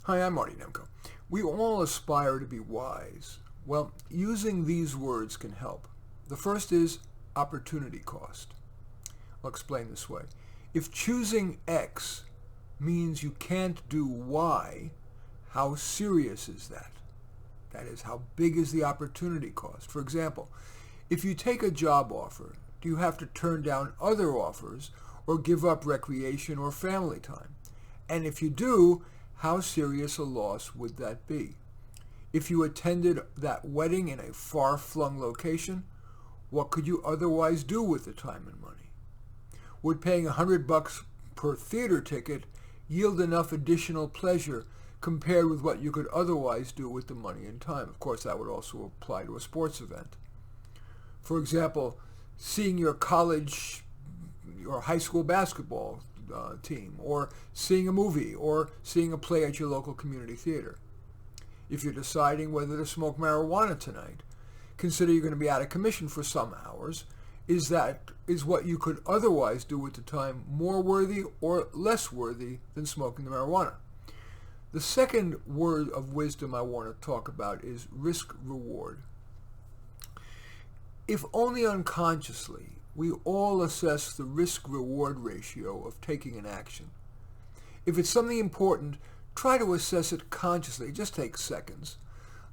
Hi, I'm Marty Nemko. We all aspire to be wise. Well, using these words can help. The first is opportunity cost. I'll explain this way. If choosing X means you can't do Y, how serious is that? That is, how big is the opportunity cost? For example, if you take a job offer, do you have to turn down other offers or give up recreation or family time? And if you do, how serious a loss would that be? If you attended that wedding in a far-flung location, what could you otherwise do with the time and money? Would paying $100 per theater ticket yield enough additional pleasure compared with what you could otherwise do with the money and time? Of course, that would also apply to a sports event. For example, seeing your college or high school basketball team, or seeing a movie, or seeing a play at your local community theater. If you're deciding whether to smoke marijuana tonight, consider you're going to be out of commission for some hours. Is what you could otherwise do with the time more worthy or less worthy than smoking the marijuana? The second word of wisdom I want to talk about is risk-reward. If only unconsciously, we all assess the risk-reward ratio of taking an action. If it's something important, try to assess it consciously. It just takes seconds.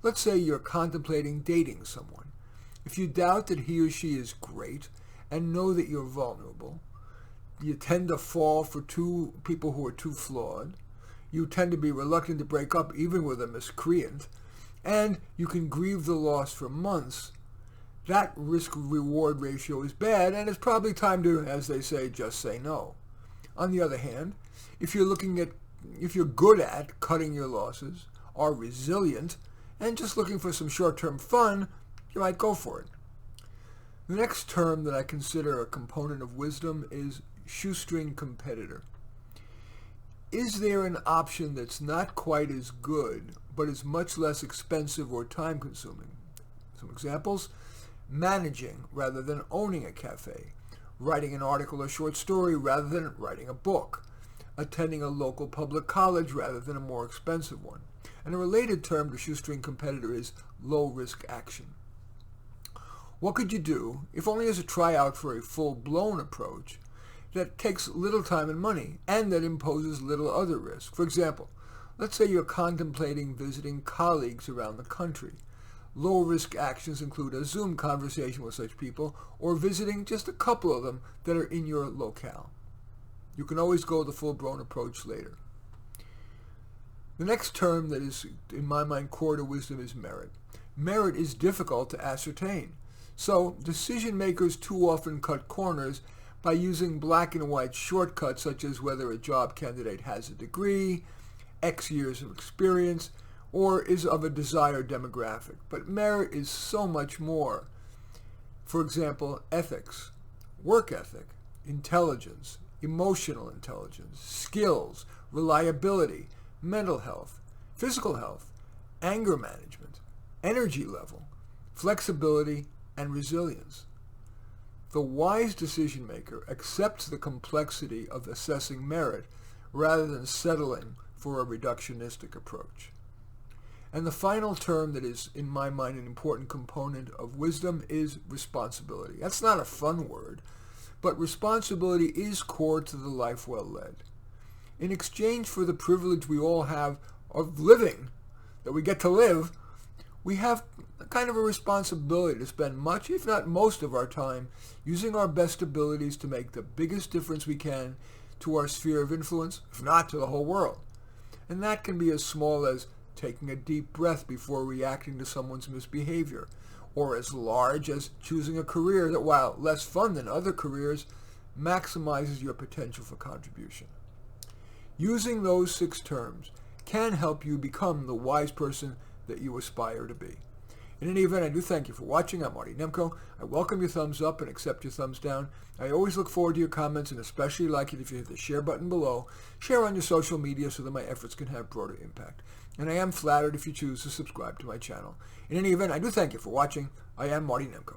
Let's say you're contemplating dating someone. If you doubt that he or she is great and know that you're vulnerable, you tend to fall for two people who are too flawed, you tend to be reluctant to break up even with a miscreant, and you can grieve the loss for months, that risk-reward ratio is bad, and it's probably time to, as they say, just say no. On the other hand, if you're good at cutting your losses, are resilient, and just looking for some short-term fun, you might go for it. The next term that I consider a component of wisdom is shoestring competitor. Is there an option that's not quite as good, but is much less expensive or time-consuming? Some examples: managing rather than owning a cafe, writing an article or short story rather than writing a book, attending a local public college rather than a more expensive one. And a related term to shoestring competitor is low-risk action. What could you do, if only as a tryout for a full-blown approach, that takes little time and money, and that imposes little other risk? For example, let's say you're contemplating visiting colleagues around the country. Low-risk actions include a Zoom conversation with such people, or visiting just a couple of them that are in your locale. You can always go the full-blown approach later. The next term that is, in my mind, core to wisdom is merit. Merit is difficult to ascertain. So, decision makers too often cut corners by using black and white shortcuts such as whether a job candidate has a degree, X years of experience, or is of a desired demographic. But merit is so much more. For example, ethics, work ethic, intelligence, emotional intelligence, skills, reliability, mental health, physical health, anger management, energy level, flexibility, and resilience. The wise decision maker accepts the complexity of assessing merit rather than settling for a reductionistic approach. And the final term that is, in my mind, an important component of wisdom is responsibility. That's not a fun word, but responsibility is core to the life well led. In exchange for the privilege we all have of living, that we get to live, we have kind of a responsibility to spend much, if not most of our time, using our best abilities to make the biggest difference we can to our sphere of influence, if not to the whole world. And that can be as small as taking a deep breath before reacting to someone's misbehavior, or as large as choosing a career that, while less fun than other careers, maximizes your potential for contribution. Using those 6 terms can help you become the wise person that you aspire to be. In any event, I do thank you for watching. I'm Marty Nemko. I welcome your thumbs up and accept your thumbs down. I always look forward to your comments, and especially like it if you hit the share button below. Share on your social media so that my efforts can have broader impact. And I am flattered if you choose to subscribe to my channel. In any event, I do thank you for watching. I am Marty Nemko.